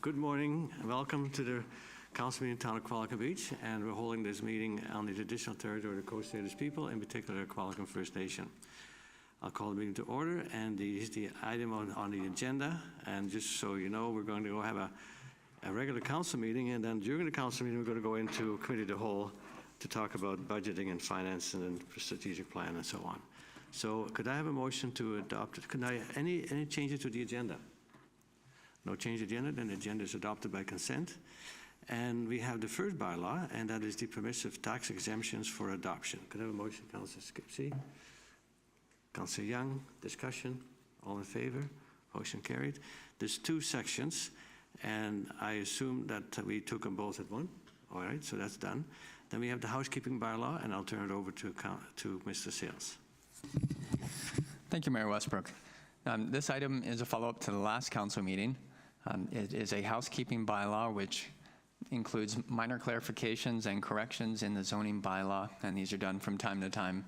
Good morning and welcome to the Council meeting in the town of Qualicum Beach, and we're holding this meeting on the traditional territory of the Coast Salish people, in particular Qualicum First Nation. I'll call the meeting to order, and here's the item on the agenda. And just so you know, we're going to go have a regular council meeting, and then during the council meeting, we're going to go into committee of the whole to talk about budgeting and finance and strategic plan and so on. So could I have a motion to adopt it? Any changes to the agenda? No change to the agenda, then the agenda is adopted by consent. And we have the first bylaw, and that is the permissive tax exemptions for adoption. Could I have a motion, Councillor Skipsey? Councillor Young, discussion, all in favor? Motion carried. There's two sections, and I assume that we took them both at one. All right, so that's done. Then we have the housekeeping bylaw, and I'll turn it over to Mr. Sales. Thank you, Mayor Westbrook. This item is a follow-up to the last council meeting. It is a housekeeping bylaw which includes minor clarifications and corrections in the zoning bylaw, and these are done from time to time.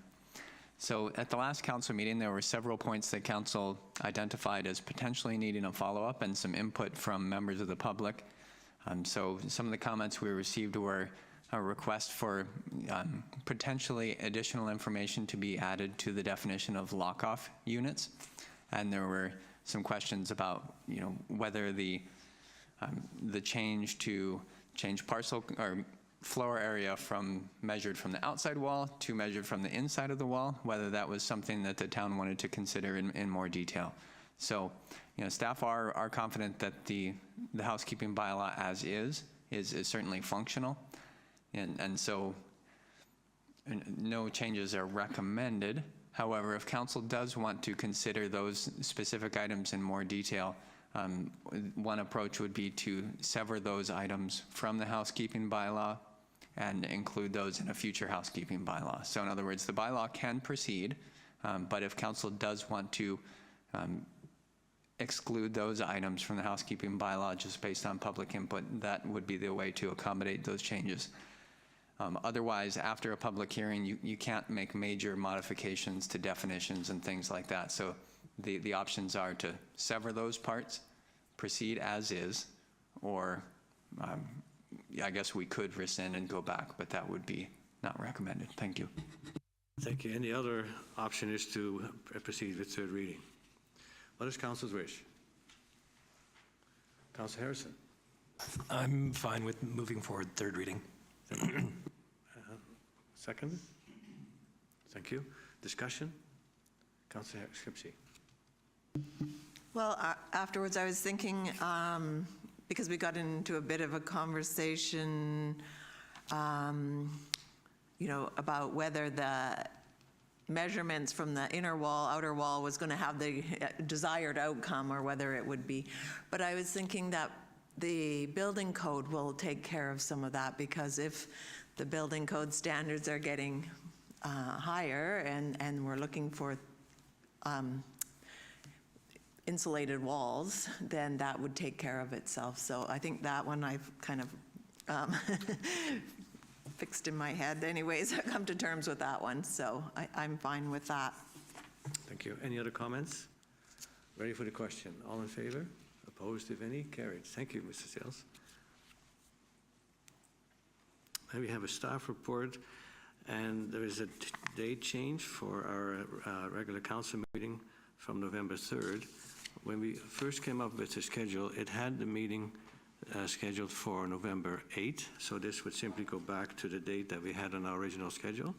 So at the last council meeting, there were several points that council identified as potentially needing a follow-up and some input from members of the public. So some of the comments we received were a request for potentially additional information to be added to the definition of lock-off units. And there were some questions about, whether the change to change parcel or floor area from measured from the outside wall to measured from the inside of the wall, whether that was something that the town wanted to consider in more detail. So, staff are confident that the housekeeping bylaw as is certainly functional. And so no changes are recommended. However, if council does want to consider those specific items in more detail, one approach would be to sever those items from the housekeeping bylaw and include those in a future housekeeping bylaw. So in other words, the bylaw can proceed, but if council does want to exclude those items from the housekeeping bylaw just based on public input, that would be the way to accommodate those changes. Otherwise, after a public hearing, you can't make major modifications to definitions and things like that. So the options are to sever those parts, proceed as is, or I guess we could rescind and go back, but that would be not recommended. Thank you. Thank you. And the other option is to proceed with third reading. What is council's wish? Councilor Harrison. I'm fine with moving forward third reading. Thank you. Second? Thank you. Discussion? Councillor Skipsey. Well, afterwards I was thinking, because we got into a bit of a conversation, about whether the measurements from the inner wall, outer wall was going to have the desired outcome or whether it would be. But I was thinking that the building code will take care of some of that, because if the building code standards are getting higher and we're looking for insulated walls, then that would take care of itself. So I think that one I've kind of fixed in my head anyways. I've come to terms with that one, so I'm fine with that. Thank you. Any other comments? Ready for the question? All in favor? Opposed, if any? Carried. Thank you, Mr. Sales. And we have a staff report, and there is a date change for our regular council meeting from November 3rd. When we first came up with the schedule, it had the meeting scheduled for November 8th, so this would simply go back to the date that we had on our original schedule.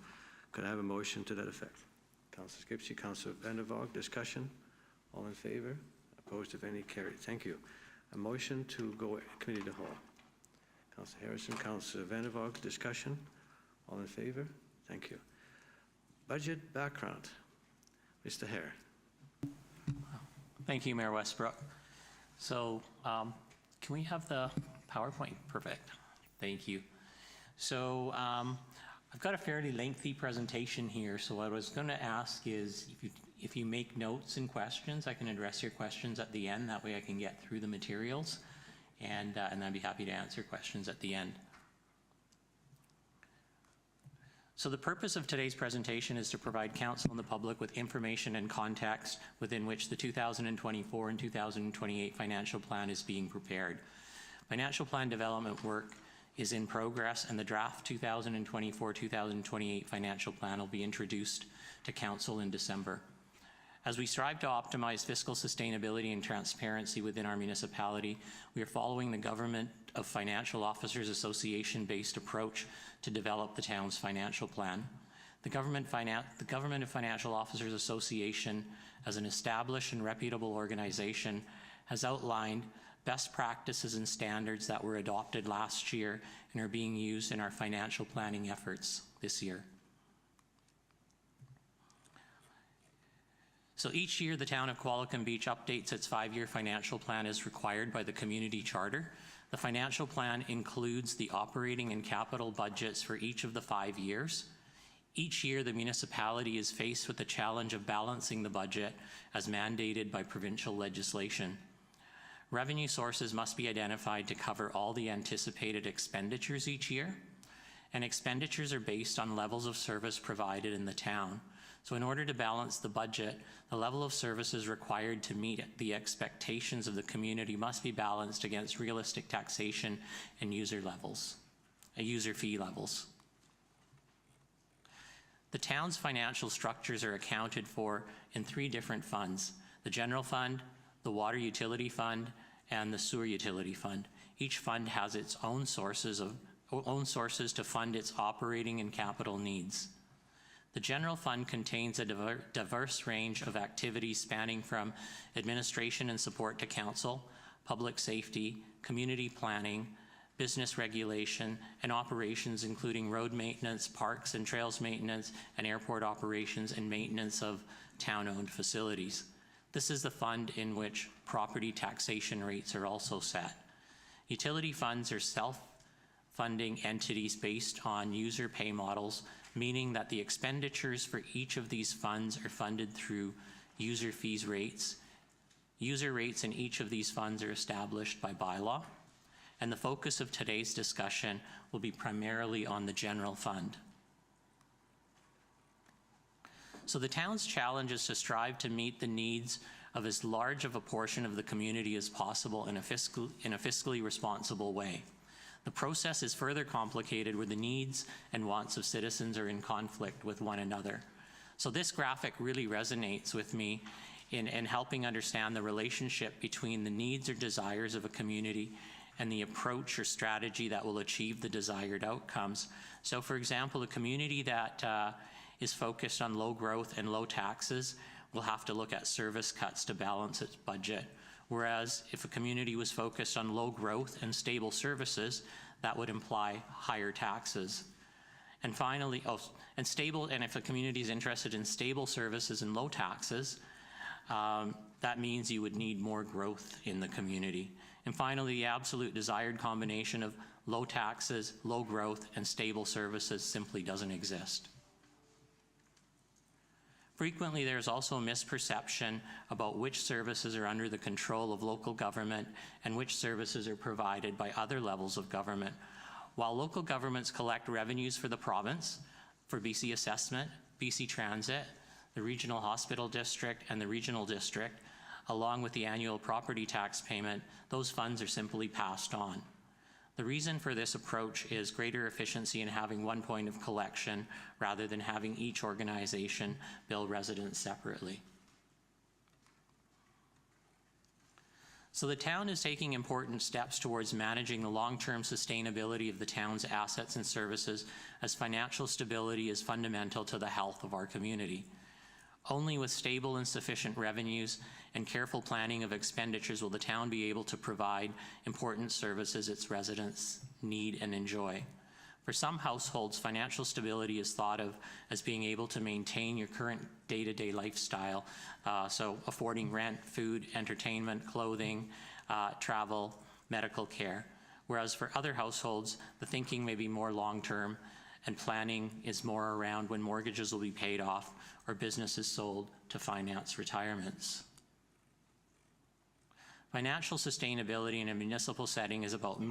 Could I have a motion to that effect? Councillor Skipsey, Councillor Vandervalk, discussion? All in favor? Opposed, if any? Carried. Thank you. A motion to go committee to whole. Councillor Harrison, Councillor Vandervalk, discussion? All in favor? Thank you. Budget background. Mr. Hare. Thank you, Mayor Westbrook. So can we have the PowerPoint? Perfect. Thank you. So I've got a fairly lengthy presentation here, so what I was going to ask is if you make notes and questions, I can address your questions at the end. That way I can get through the materials, and I'd be happy to answer questions at the end. So the purpose of today's presentation is to provide council and the public with information and context within which the 2024 and 2028 financial plan is being prepared. Financial plan development work is in progress, and the draft 2024-2028 financial plan will be introduced to Council in December. As we strive to optimize fiscal sustainability and transparency within our municipality, we are following the Government of Financial Officers Association-based approach to develop the town's financial plan. The Government of Financial Officers Association, as an established and reputable organization, has outlined best practices and standards that were adopted last year and are being used in our financial planning efforts this year. So each year, the town of Qualicum Beach updates its 5-year financial plan as required by the community charter. The financial plan includes the operating and capital budgets for each of the 5 years. Each year, the municipality is faced with the challenge of balancing the budget as mandated by provincial legislation. Revenue sources must be identified to cover all the anticipated expenditures each year, and expenditures are based on levels of service provided in the town. So in order to balance the budget, the level of services required to meet the expectations of the community must be balanced against realistic taxation and user fee levels. The town's financial structures are accounted for in 3 different funds: the general fund, the water utility fund, and the sewer utility fund. Each fund has its own sources to fund its operating and capital needs. The general fund contains a diverse range of activities spanning from administration and support to council, public safety, community planning, business regulation, and operations including road maintenance, parks and trails maintenance, and airport operations and maintenance of town-owned facilities. This is the fund in which property taxation rates are also set. Utility funds are self-funding entities based on user pay models, meaning that the expenditures for each of these funds are funded through user fees rates. User rates in each of these funds are established by bylaw, and the focus of today's discussion will be primarily on the general fund. So the town's challenge is to strive to meet the needs of as large of a portion of the community as possible in a fiscally responsible way. The process is further complicated where the needs and wants of citizens are in conflict with one another. So this graphic really resonates with me in helping understand the relationship between the needs or desires of a community and the approach or strategy that will achieve the desired outcomes. So for example, a community that is focused on low growth and low taxes will have to look at service cuts to balance its budget. Whereas if a community was focused on low growth and stable services, that would imply higher taxes. And finally, and if a community is interested in stable services and low taxes, that means you would need more growth in the community. And finally, the absolute desired combination of low taxes, low growth, and stable services simply doesn't exist. Frequently, there's also a misperception about which services are under the control of local government and which services are provided by other levels of government. While local governments collect revenues for the province, for BC Assessment, BC Transit, the Regional Hospital District, and the Regional District, along with the annual property tax payment, those funds are simply passed on. The reason for this approach is greater efficiency in having one point of collection rather than having each organization bill residents separately. So the town is taking important steps towards managing the long-term sustainability of the town's assets and services, as financial stability is fundamental to the health of our community. Only with stable and sufficient revenues and careful planning of expenditures will the town be able to provide important services its residents need and enjoy. For some households, financial stability is thought of as being able to maintain your current day-to-day lifestyle, so affording rent, food, entertainment, clothing, travel, medical care. Whereas for other households, the thinking may be more long-term and planning is more around when mortgages will be paid off or businesses sold to finance retirements. Financial sustainability in a municipal setting is about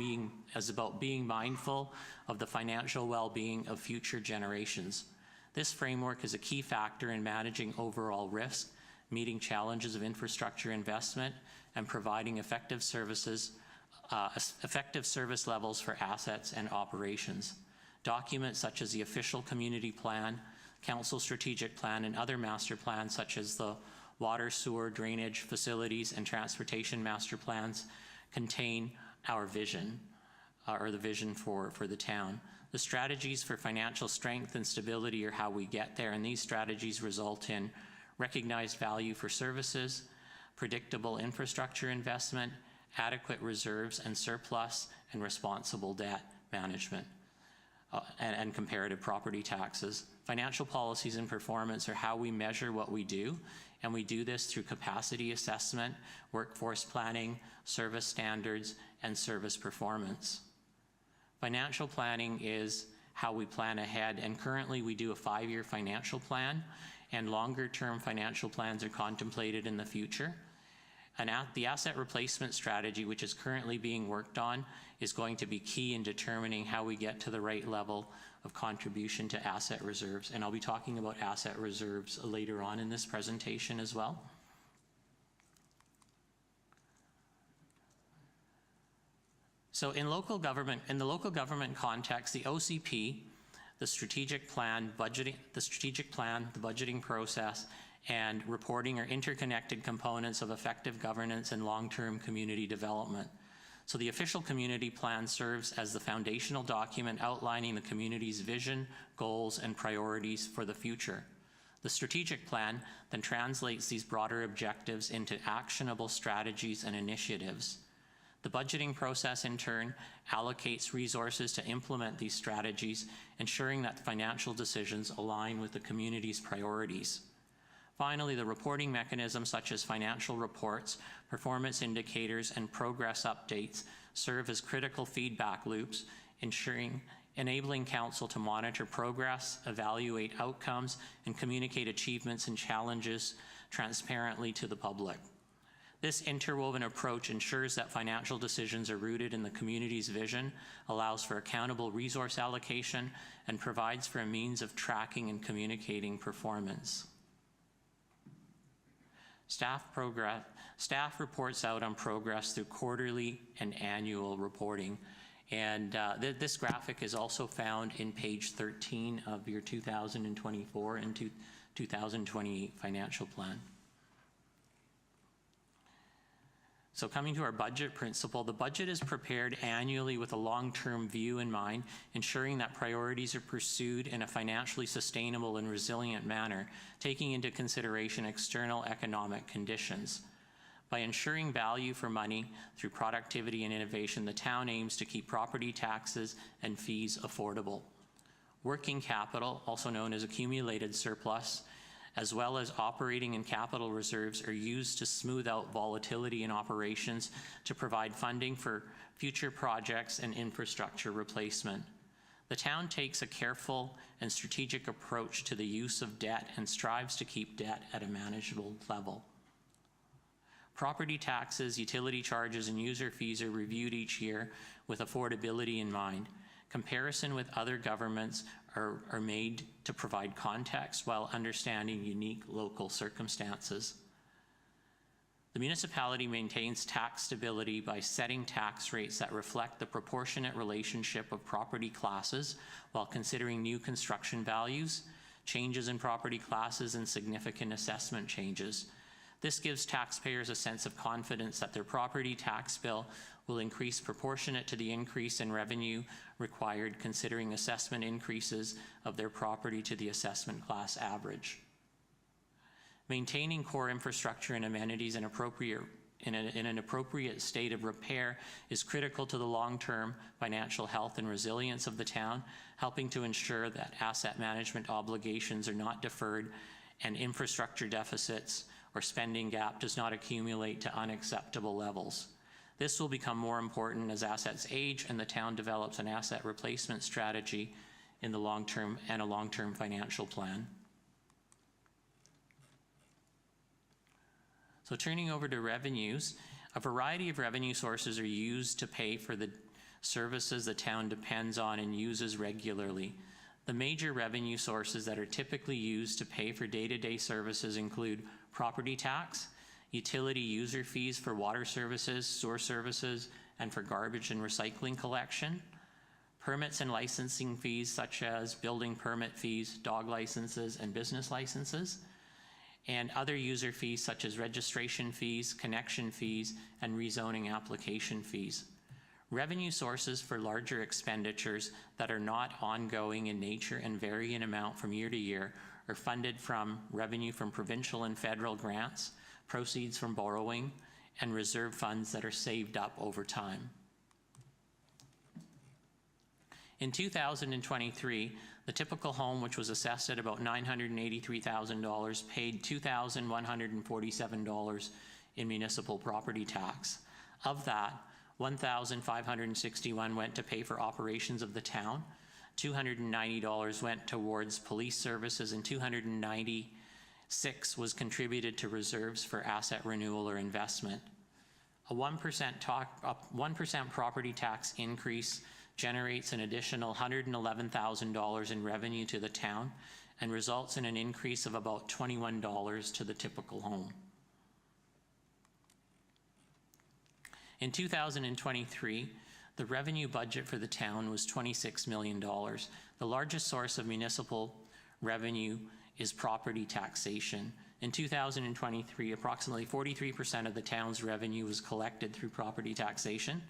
being mindful of the financial well-being of future generations. This framework is a key factor in managing overall risk, meeting challenges of infrastructure investment, and providing effective services effective service levels for assets and operations. Documents such as the official community plan, council strategic plan, and other master plans such as the water, sewer, drainage, facilities, and transportation master plans contain our vision, or the vision for the town. The strategies for financial strength and stability are how we get there, and these strategies result in recognized value for services, predictable infrastructure investment, adequate reserves and surplus, and responsible debt management, and comparative property taxes. Financial policies and performance are how we measure what we do, and we do this through capacity assessment, workforce planning, service standards, and service performance. Financial planning is how we plan ahead, and currently we do a 5-year financial plan, and longer-term financial plans are contemplated in the future. And the asset replacement strategy, which is currently being worked on, is going to be key in determining how we get to the right level of contribution to asset reserves. And I'll be talking about asset reserves later on in this presentation as well. So in the local government context, the OCP, the strategic plan, the budgeting process, and reporting are interconnected components of effective governance and long-term community development. So the official community plan serves as the foundational document outlining the community's vision, goals, and priorities for the future. The strategic plan then translates these broader objectives into actionable strategies and initiatives. The budgeting process, in turn, allocates resources to implement these strategies, ensuring that financial decisions align with the community's priorities. Finally, the reporting mechanisms such as financial reports, performance indicators, and progress updates serve as critical feedback loops, enabling council to monitor progress, evaluate outcomes, and communicate achievements and challenges transparently to the public. This interwoven approach ensures that financial decisions are rooted in the community's vision, allows for accountable resource allocation, and provides for a means of tracking and communicating performance. Staff reports out on progress through quarterly and annual reporting. And this graphic is also found in page 13 of your 2024 and 2028 financial plan. So coming to our budget principle, the budget is prepared annually with a long-term view in mind, ensuring that priorities are pursued in a financially sustainable and resilient manner, taking into consideration external economic conditions. By ensuring value for money through productivity and innovation, the town aims to keep property taxes and fees affordable. Working capital, also known as accumulated surplus, as well as operating and capital reserves, are used to smooth out volatility in operations to provide funding for future projects and infrastructure replacement. The town takes a careful and strategic approach to the use of debt and strives to keep debt at a manageable level. Property taxes, utility charges, and user fees are reviewed each year with affordability in mind. Comparison with other governments are made to provide context while understanding unique local circumstances. The municipality maintains tax stability by setting tax rates that reflect the proportionate relationship of property classes while considering new construction values, changes in property classes, and significant assessment changes. This gives taxpayers a sense of confidence that their property tax bill will increase proportionate to the increase in revenue required, considering assessment increases of their property to the assessment class average. Maintaining core infrastructure and amenities in an appropriate state of repair is critical to the long-term financial health and resilience of the town, helping to ensure that asset management obligations are not deferred and infrastructure deficits or spending gap does not accumulate to unacceptable levels. This will become more important as assets age and the town develops an asset replacement strategy in the long term and a long-term financial plan. So turning over to revenues, a variety of revenue sources are used to pay for the services the town depends on and uses regularly. The major revenue sources that are typically used to pay for day-to-day services include property tax, utility user fees for water services, sewer services, and for garbage and recycling collection, permits and licensing fees such as building permit fees, dog licenses, and business licenses, and other user fees such as registration fees, connection fees, and rezoning application fees. Revenue sources for larger expenditures that are not ongoing in nature and vary in amount from year to year are funded from revenue from provincial and federal grants, proceeds from borrowing, and reserve funds that are saved up over time. In 2023, the typical home, which was assessed at about $983,000, paid $2,147 in municipal property tax. Of that, $1,561 went to pay for operations of the town, $290 went towards police services, and $296 was contributed to reserves for asset renewal or investment. A 1% property tax increase generates an additional $111,000 in revenue to the town and results in an increase of about $21 to the typical home. In 2023, the revenue budget for the town was $26 million. The largest source of municipal revenue is property taxation. In 2023, approximately 43% of the town's revenue was collected through property taxation.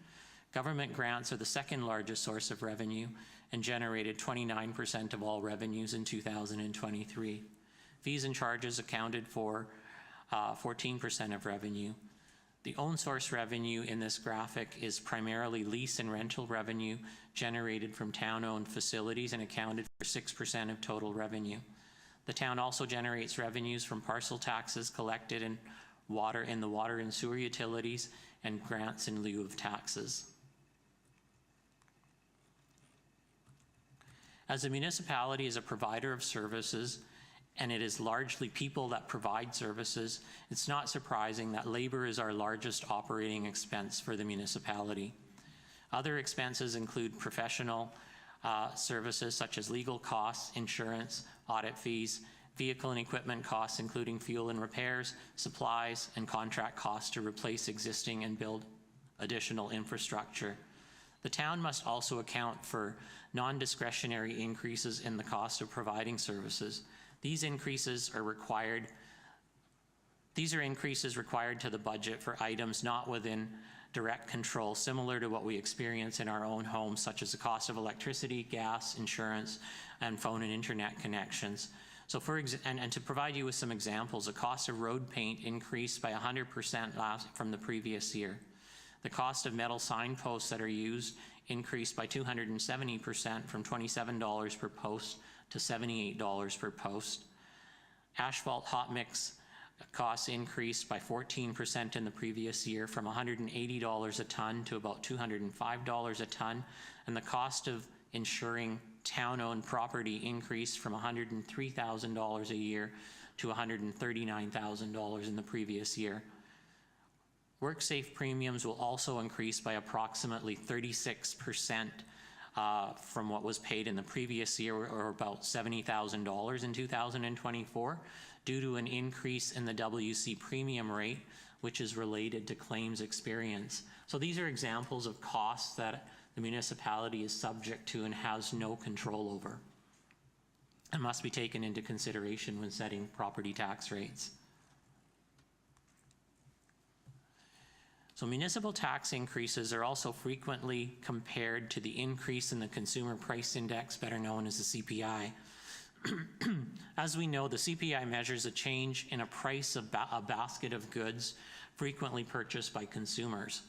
Government grants are the second largest source of revenue and generated 29% of all revenues in 2023. Fees and charges accounted for 14% of revenue. The own source revenue in this graphic is primarily lease and rental revenue generated from town-owned facilities and accounted for 6% of total revenue. The town also generates revenues from parcel taxes collected in the water and sewer utilities and grants in lieu of taxes. As a municipality is a provider of services, and it is largely people that provide services, it's not surprising that labor is our largest operating expense for the municipality. Other expenses include professional services such as legal costs, insurance, audit fees, vehicle and equipment costs, including fuel and repairs, supplies, and contract costs to replace existing and build additional infrastructure. The town must also account for non-discretionary increases in the cost of providing services. These are increases required to the budget for items not within direct control, similar to what we experience in our own homes, such as the cost of electricity, gas, insurance, and phone and internet connections. So and to provide you with some examples, the cost of road paint increased by 100% from the previous year. The cost of metal signposts that are used increased by 270% from $27 per post to $78 per post. Asphalt hot mix costs increased by 14% in the previous year from $180 a ton to about $205 a ton, and the cost of insuring town-owned property increased from $103,000 a year to $139,000 in the previous year. WorkSafe premiums will also increase by approximately 36% from what was paid in the previous year, or about $70,000 in 2024, due to an increase in the WC premium rate, which is related to claims experience. So these are examples of costs that the municipality is subject to and has no control over, and must be taken into consideration when setting property tax rates. So municipal tax increases are also frequently compared to the increase in the Consumer Price Index, better known as the CPI. As we know, the CPI measures a change in a price of a basket of goods frequently purchased by consumers.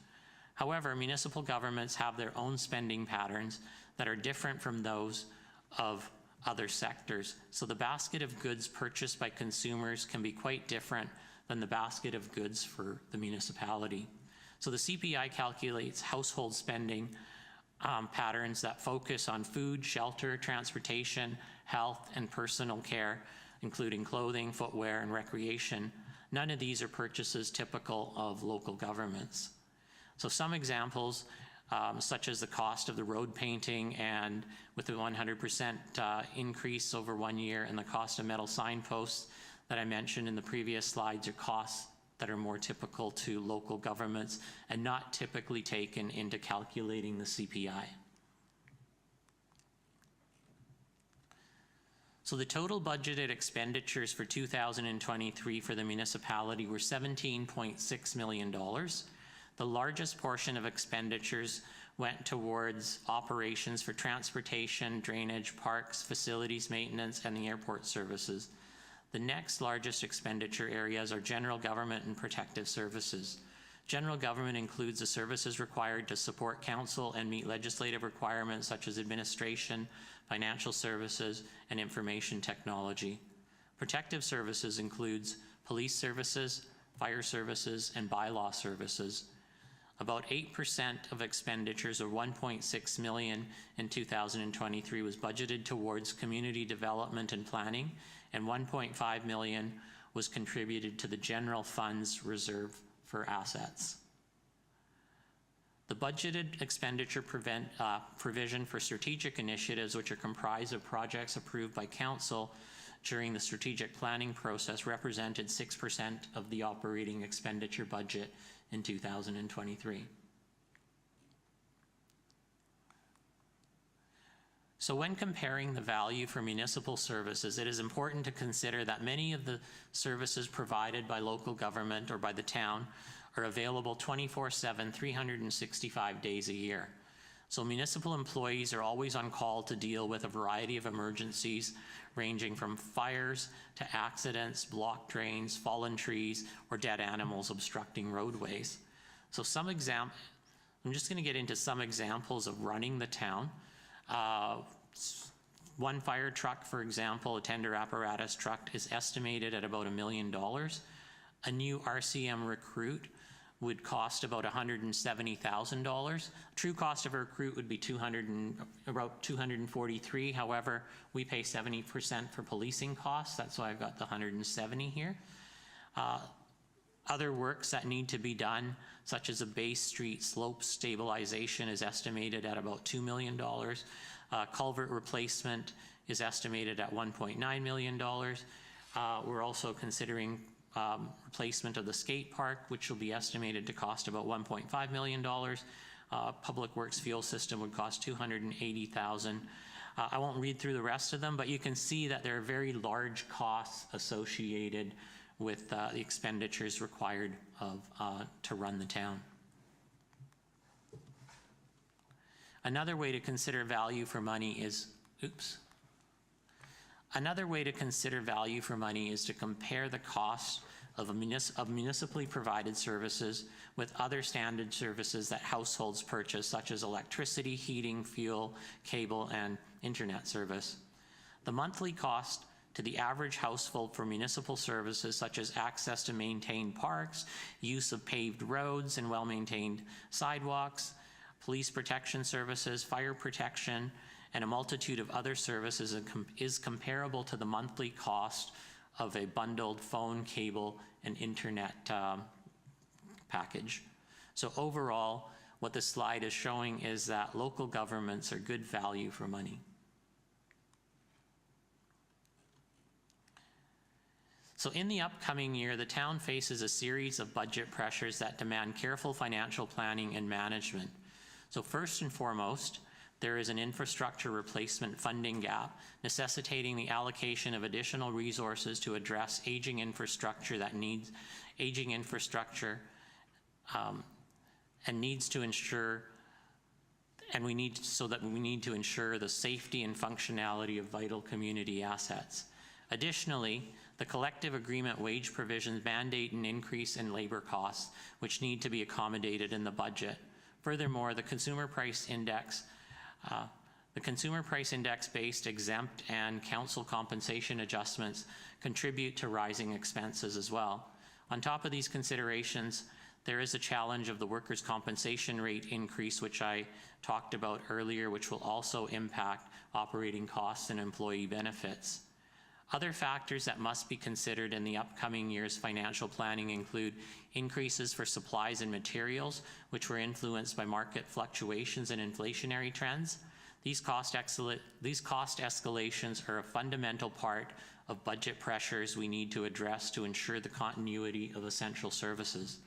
However, municipal governments have their own spending patterns that are different from those of other sectors. So the basket of goods purchased by consumers can be quite different than the basket of goods for the municipality. So the CPI calculates household spending patterns that focus on food, shelter, transportation, health, and personal care, including clothing, footwear, and recreation. None of these are purchases typical of local governments. So some examples, such as the cost of the road painting, and with the 100% increase over 1 year, and the cost of metal signposts that I mentioned in the previous slides, are costs that are more typical to local governments and not typically taken into calculating the CPI. So the total budgeted expenditures for 2023 for the municipality were $17.6 million. The largest portion of expenditures went towards operations for transportation, drainage, parks, facilities maintenance, and the airport services. The next largest expenditure areas are general government and protective services. General government includes the services required to support council and meet legislative requirements such as administration, financial services, and information technology. Protective services includes police services, fire services, and bylaw services. About 8% of expenditures, or $1.6 million in 2023, was budgeted towards community development and planning, and $1.5 million was contributed to the general funds reserve for assets. The budgeted expenditure provision for strategic initiatives, which are comprised of projects approved by council during the strategic planning process, represented 6% of the operating expenditure budget in 2023. So when comparing the value for municipal services, it is important to consider that many of the services provided by local government or by the town are available 24/7, 365 days a year. So municipal employees are always on call to deal with a variety of emergencies, ranging from fires to accidents, blocked drains, fallen trees, or dead animals obstructing roadways. So I'm just going to get into some examples of running the town. One fire truck, for example, a tender apparatus truck, is estimated at about $1 million. A new RCM recruit would cost about $170,000. True cost of a recruit would be about $243,000. However, we pay 70% for policing costs. That's why I've got the $170,000 here. Other works that need to be done, such as a base street slope stabilization, is estimated at about $2 million. Culvert replacement is estimated at $1.9 million. We're also considering replacement of the skate park, which will be estimated to cost about $1.5 million. Public Works fuel system would cost $280,000. I won't read through the rest of them, but you can see that there are very large costs associated with the expenditures required to run the town. Another way to consider value for money is, Another way to consider value for money is to compare the cost of municipally provided services with other standard services that households purchase, such as electricity, heating, fuel, cable, and internet service. The monthly cost to the average household for municipal services, such as access to maintained parks, use of paved roads and well-maintained sidewalks, police protection services, fire protection, and a multitude of other services is comparable to the monthly cost of a bundled phone, cable, and internet package. So overall, what this slide is showing is that local governments are good value for money. So in the upcoming year, the town faces a series of budget pressures that demand careful financial planning and management. So first and foremost, there is an infrastructure replacement funding gap, necessitating the allocation of additional resources to address aging infrastructure and needs to ensure, we need to ensure the safety and functionality of vital community assets. Additionally, the collective agreement wage provisions mandate an increase in labor costs, which need to be accommodated in the budget. Furthermore, the consumer price index-based exempt and council compensation adjustments contribute to rising expenses as well. On top of these considerations, there is a challenge of the workers' compensation rate increase, which I talked about earlier, which will also impact operating costs and employee benefits. Other factors that must be considered in the upcoming year's financial planning include increases for supplies and materials, which were influenced by market fluctuations and inflationary trends. These cost escalations are a fundamental part of budget pressures we need to address to ensure the continuity of essential services.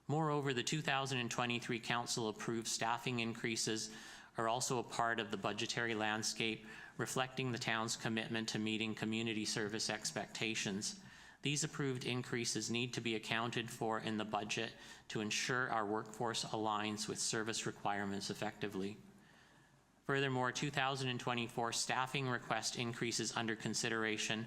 Moreover, the 2023 Council-approved staffing increases are also a part of the budgetary landscape, reflecting the town's commitment to meeting community service expectations. These approved increases need to be accounted for in the budget to ensure our workforce aligns with service requirements effectively. Furthermore, 2024 staffing request increases under consideration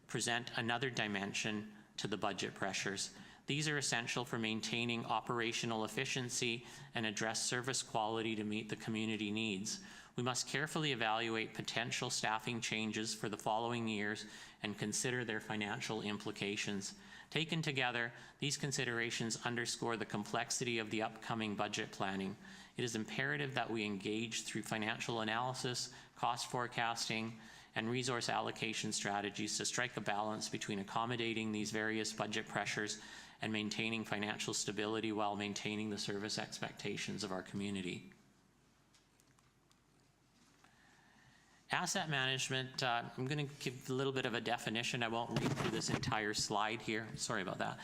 present another dimension to the budget pressures. These are essential for maintaining operational efficiency and address service quality to meet the community needs. We must carefully evaluate potential staffing changes for the following years and consider their financial implications. Taken together, these considerations underscore the complexity of the upcoming budget planning. It is imperative that we engage through financial analysis, cost forecasting, and resource allocation strategies to strike a balance between accommodating these various budget pressures and maintaining financial stability while maintaining the service expectations of our community. Asset management, I'm going to give a little bit of a definition. I won't read through this entire slide here. Sorry about that.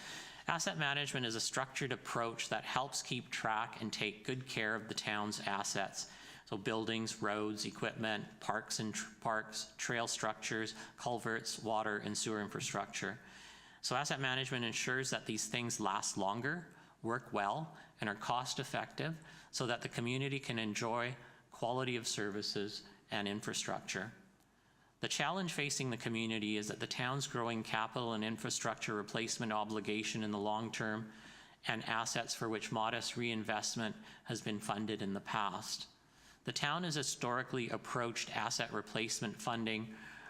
Asset management is a structured approach that helps keep track and take good care of the town's assets. So buildings, roads, equipment, parks, trail structures, culverts, water, and sewer infrastructure. So asset management ensures that these things last longer, work well, and are cost effective so that the community can enjoy quality of services and infrastructure. The challenge facing the community is that the town's growing capital and infrastructure replacement obligation in the long term and assets for which modest reinvestment has been funded in the past. The town has historically approached asset replacement funding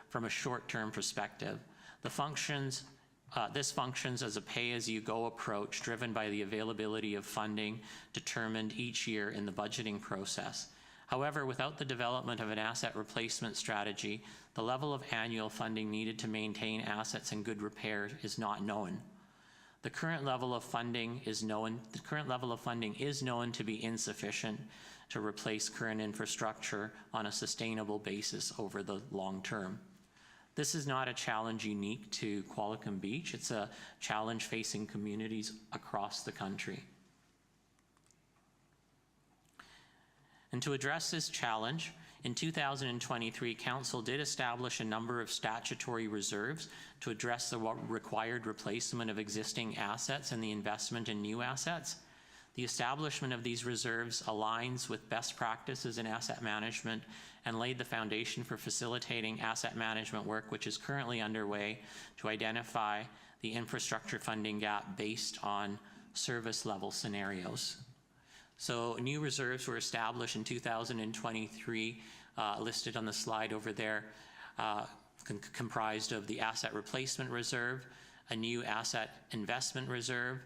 from a short-term perspective. This functions as a pay-as-you-go approach driven by the availability of funding determined each year in the budgeting process. However, without the development of an asset replacement strategy, the level of annual funding needed to maintain assets in good repair is not known. The current level of funding is known to be insufficient to replace current infrastructure on a sustainable basis over the long term. This is not a challenge unique to Qualicum Beach. It's a challenge facing communities across the country. And to address this challenge, in 2023, Council did establish a number of statutory reserves to address the required replacement of existing assets and the investment in new assets. The establishment of these reserves aligns with best practices in asset management and laid the foundation for facilitating asset management work, which is currently underway to identify the infrastructure funding gap based on service level scenarios. So new reserves were established in 2023, listed on the slide over there, comprised of the Asset Replacement Reserve, a new Asset Investment Reserve,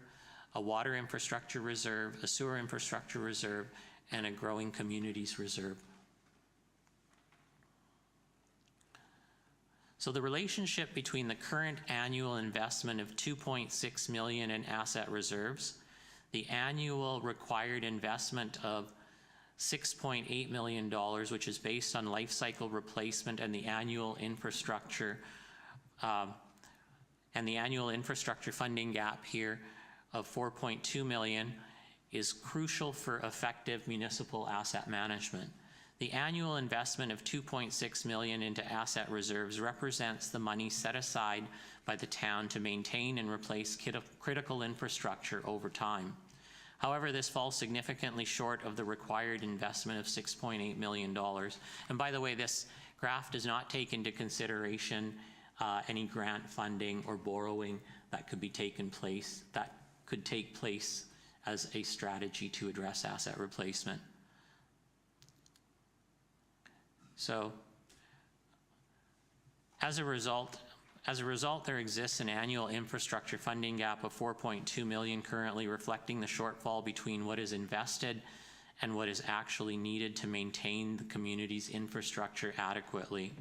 a Water Infrastructure Reserve, a Sewer Infrastructure Reserve, and a Growing Communities Reserve. So the relationship between the current annual investment of $2.6 million in asset reserves, the annual required investment of $6.8 million, which is based on life cycle replacement, and the annual infrastructure funding gap here of $4.2 million is crucial for effective municipal asset management. The annual investment of $2.6 million into asset reserves represents the money set aside by the town to maintain and replace critical infrastructure over time. However, this falls significantly short of the required investment of $6.8 million. And by the way, this graph does not take into consideration any grant funding or borrowing that could take place as a strategy to address asset replacement. So, as a result, there exists an annual infrastructure funding gap of $4.2 million currently, reflecting the shortfall between what is invested and what is actually needed to maintain the community's infrastructure adequately.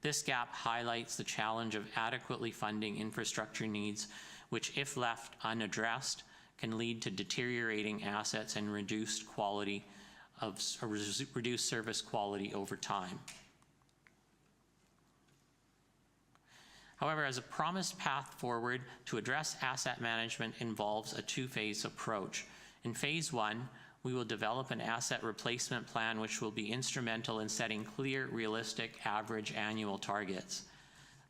This gap highlights the challenge of adequately funding infrastructure needs, which, if left unaddressed, can lead to deteriorating assets and reduced service quality over time. However, as a promised path forward to address asset management involves a two-phase approach. In phase one, we will develop an asset replacement plan which will be instrumental in setting clear, realistic, average annual targets.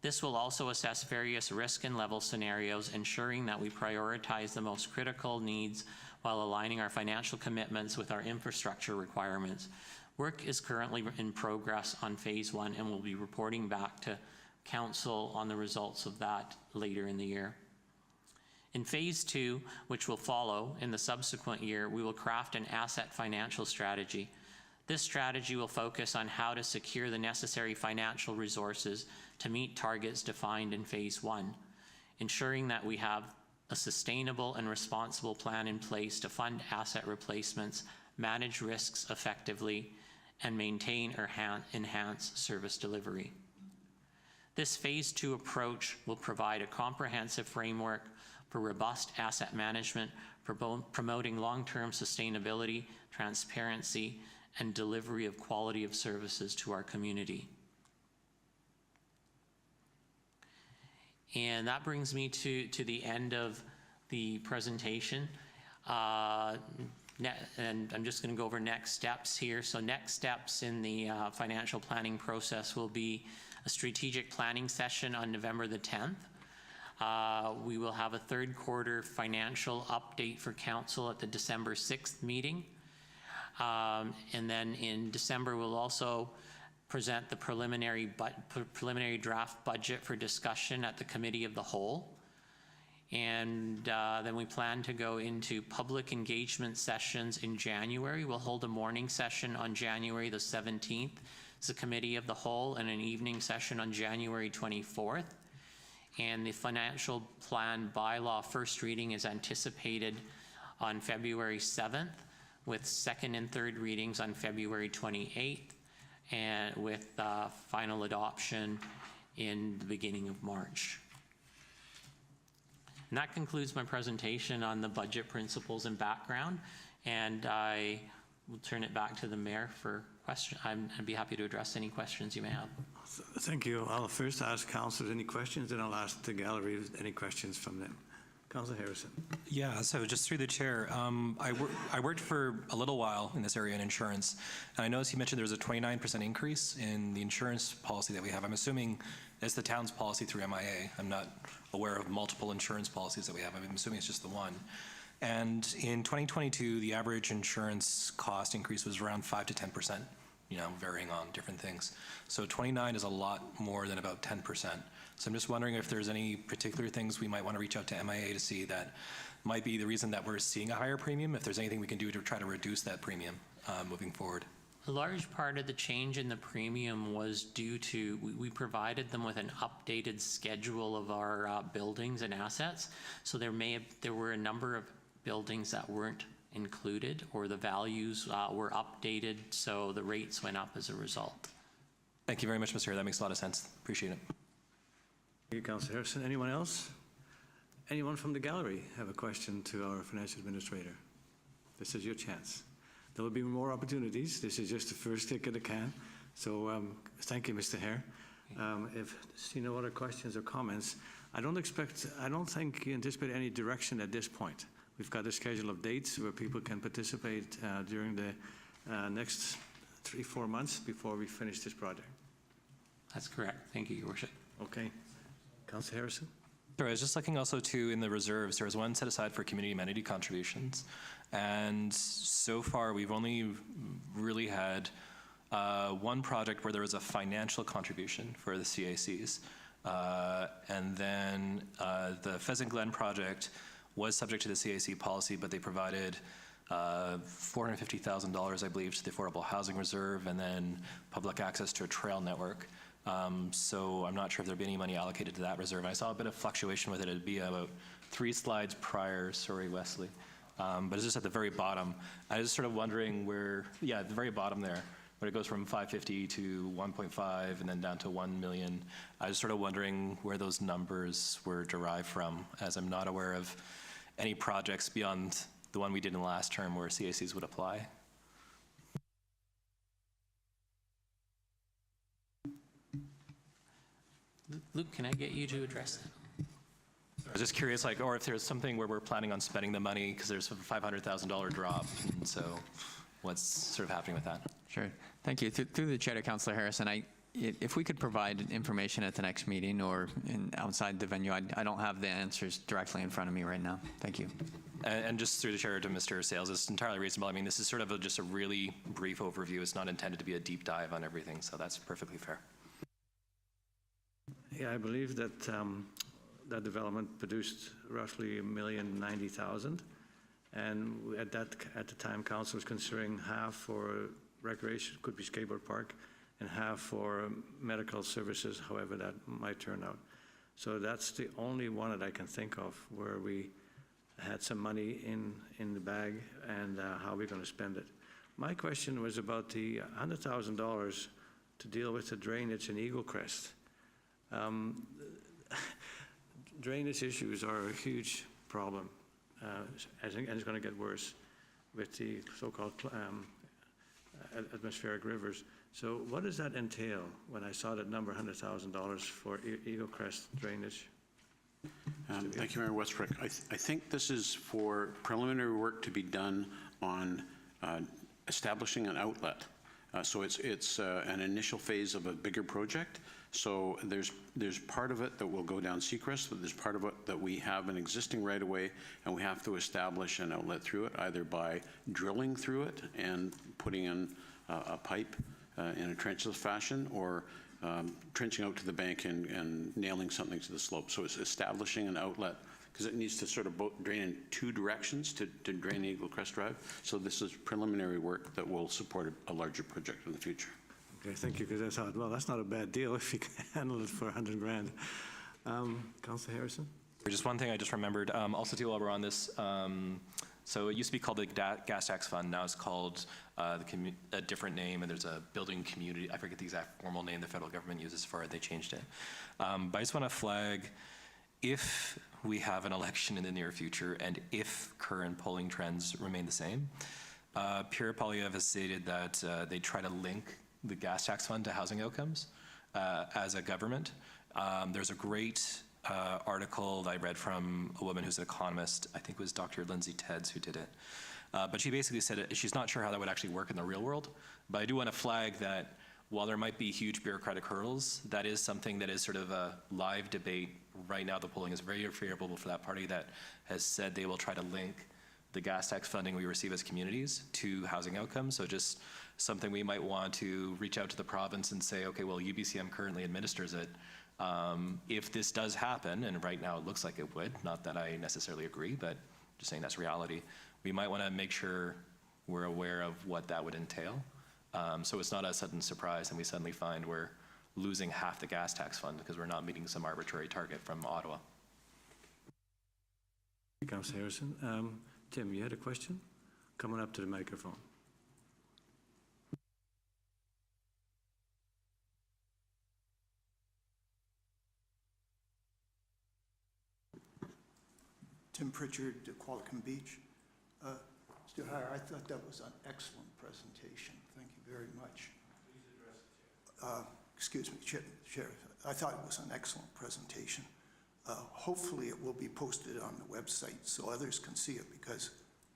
This will also assess various risk and level scenarios, ensuring that we prioritize the most critical needs while aligning our financial commitments with our infrastructure requirements. Work is currently in progress on phase one, and we'll be reporting back to Council on the results of that later in the year. In phase two, which will follow in the subsequent year, we will craft an asset financial strategy. This strategy will focus on how to secure the necessary financial resources to meet targets defined in phase one, ensuring that we have a sustainable and responsible plan in place to fund asset replacements, manage risks effectively, and maintain or enhance service delivery. This phase two approach will provide a comprehensive framework for robust asset management, promoting long-term sustainability, transparency, and delivery of quality of services to our community. And that brings me to the end of the presentation. And I'm just going to go over next steps here. So next steps in the financial planning process will be a strategic planning session on November the 10th. We will have a third quarter financial update for council at the December 6th meeting. And then in December, we'll also present the preliminary draft budget for discussion at the Committee of the Whole. And then we plan to go into public engagement sessions in January. We'll hold a morning session on January the 17th. It's a Committee of the Whole, and an evening session on January 24th. And the financial plan bylaw first reading is anticipated on February 7th, with second and third readings on February 28th, and with final adoption in the beginning of March. And that concludes my presentation on the budget principles and background, and I will turn it back to the Mayor for questions. I'd be happy to address any questions you may have. Thank you. I'll first ask councillors any questions, then I'll ask the gallery any questions from them. Councillor Harrison. Yeah, so just through the chair, I worked for a little while in this area in insurance, and I noticed you mentioned there was a 29% increase in the insurance policy that we have. I'm assuming it's the town's policy through MIA. I'm not aware of multiple insurance policies that we have. I'm assuming it's just the one. And in 2022, the average insurance cost increase was around 5 to 10%, you know, varying on different things. So 29 is a lot more than about 10%. So I'm just wondering if there's any particular things we might want to reach out to MIA to see that might be the reason that we're seeing a higher premium, if there's anything we can do to try to reduce that premium moving forward. A large part of the change in the premium was due to, we provided them with an updated schedule of our buildings and assets. So there were a number of buildings that weren't included, or the values were updated, so the rates went up as a result. Thank you very much, Mr. Chair. That makes a lot of sense. Appreciate it. Thank you, Councillor Harrison. Anyone else? Anyone from the gallery have a question to our financial administrator? This is your chance. There will be more opportunities. This is just the first kick at the can. So thank you, Mr. Hare. If see no other questions or comments, I don't think you anticipate any direction at this point. We've got a schedule of dates where people can participate during the next 3-4 months before we finish this project. That's correct. Thank you, Your Worship. Okay. Councillor Harrison? Sorry, I was just looking also too in the reserves, there was one set aside for community amenity contributions. And so far we've only really had one project where there was a financial contribution for the CACs. And then the Pheasant Glen project was subject to the CAC policy, but they provided $450,000, I believe, to the Affordable Housing Reserve, and then public access to a trail network. So I'm not sure if there'd be any money allocated to that reserve. I saw a bit of fluctuation with it. It'd be about 3 slides prior, sorry, Wesley. But it's just at the very bottom. I was sort of wondering where, yeah, at the very bottom there, where it goes from 550 to 1.5 and then down to 1 million. I was sort of wondering where those numbers were derived from, as I'm not aware of any projects beyond the one we did in the last term where CACs would apply. Luke, can I get you to address that? I was just curious, like, or if there's something where we're planning on spending the money, because there's a $500,000 drop, and so what's sort of happening with that? Sure. Thank you. Through the chair to Councillor Harrison, if we could provide information at the next meeting or outside the venue, I don't have the answers directly in front of me right now. Thank you. And just through the chair to Mr. Sales, it's entirely reasonable. I mean, this is sort of just a really brief overview. It's not intended to be a deep dive on everything, so that's perfectly fair. Yeah, I believe that that development produced roughly $1,090,000, and at the time, council was considering half for recreation, could be skateboard park, and half for medical services, however that might turn out. So that's the only one that I can think of where we had some money in the bag and how we're going to spend it. My question was about the $100,000 to deal with the drainage in Eagle Crest. Drainage issues are a huge problem, and it's going to get worse with the so-called atmospheric rivers. So what does that entail when I saw that number, $100,000 for Eagle Crest drainage? Thank you, Mayor Westbrook. I think this is for preliminary work to be done on establishing an outlet. So it's an initial phase of a bigger project. So there's part of it that will go down Seacrest, but there's part of it that we have an existing right-of-way, and we have to establish an outlet through it, either by drilling through it and putting in a pipe in a trenchless fashion, or trenching out to the bank and nailing something to the slope. So it's establishing an outlet, because it needs to sort of drain in two directions to drain Eagle Crest Drive. So this is preliminary work that will support a larger project in the future. Okay, thank you, because I thought, well, that's not a bad deal if you can handle it for $100 grand. Councillor Harrison? Just one thing I just remembered, also too, while we're on this, so it used to be called the Gas Tax Fund. Now it's called a different name, and there's a building community. I forget the exact formal name the federal government uses for it. They changed it. But I just want to flag, if we have an election in the near future, and if current polling trends remain the same, Pierre Poilievre has stated that they try to link the gas tax fund to housing outcomes as a government. There's a great article that I read from a woman who's an economist. I think it was Dr. Lindsay Tedds who did it. But she basically said she's not sure how that would actually work in the real world. But I do want to flag that while there might be huge bureaucratic hurdles, that is something that is sort of a live debate. Right now, the polling is very favorable for that party that has said they will try to link the gas tax funding we receive as communities to housing outcomes. So just something we might want to reach out to the province and say, okay, well, UBCM currently administers it. If this does happen, and right now it looks like it would, not that I necessarily agree, but just saying that's reality, we might want to make sure we're aware of what that would entail. So it's not a sudden surprise and we suddenly find we're losing half the gas tax fund because we're not meeting some arbitrary target from Ottawa. Councillor Harrison. Tim, you had a question? Coming up to the microphone. Tim Pritchard, Qualicum Beach. Mr. Hire, I thought that was an excellent presentation. Thank you very much. Please address the chair. Excuse me, Chair. I thought it was an excellent presentation. Hopefully it will be posted on the website so others can see it, because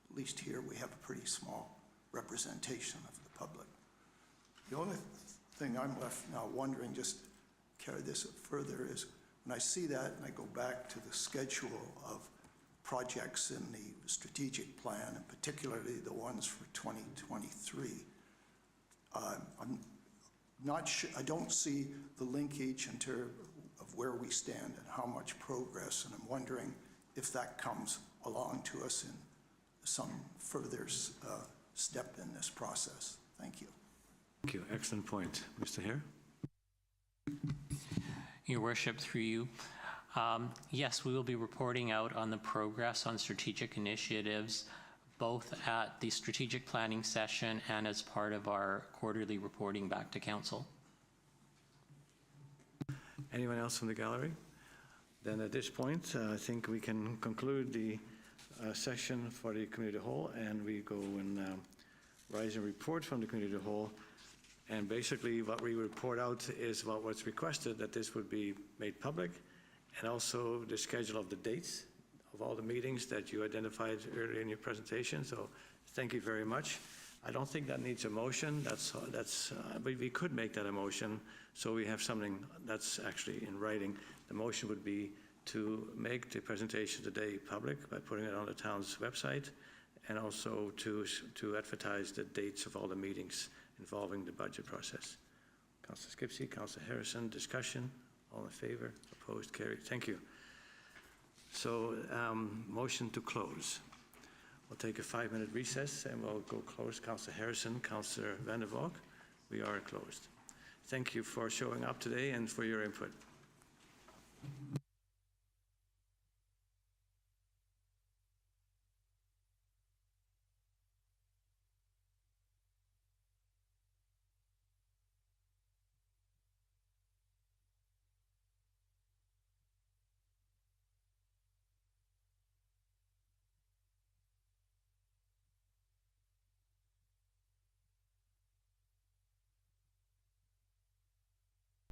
at least here we have a pretty small representation of the public. The only thing I'm left now wondering, just carry this further, is when I see that and I go back to the schedule of projects in the strategic plan, and particularly the ones for 2023, I'm not sure, I don't see the linkage in terms of where we stand and how much progress, and I'm wondering if that comes along to us in some further step in this process. Thank you. Thank you. Excellent point. Mr. Hare? Your Worship, through you. Yes, we will be reporting out on the progress on strategic initiatives, both at the strategic planning session and as part of our quarterly reporting back to Council. Anyone else from the gallery? Then at this point, I think we can conclude the session for the committee of the whole, and we go and rise and report from the committee of the whole. And basically, what we report out is about what's requested, that this would be made public, and also the schedule of the dates of all the meetings that you identified earlier in your presentation. So thank you very much. I don't think that needs a motion. But we could make that a motion, so we have something that's actually in writing. The motion would be to make the presentation today public by putting it on the town's website, and also to advertise the dates of all the meetings involving the budget process. Councillor Skipsey, Councillor Harrison, discussion, all in favor, opposed, carried. Thank you. So, motion to close. We'll take a 5-minute recess and we'll go close. Councillor Harrison, Councillor Van der Valk, we are closed. Thank you for showing up today and for your input.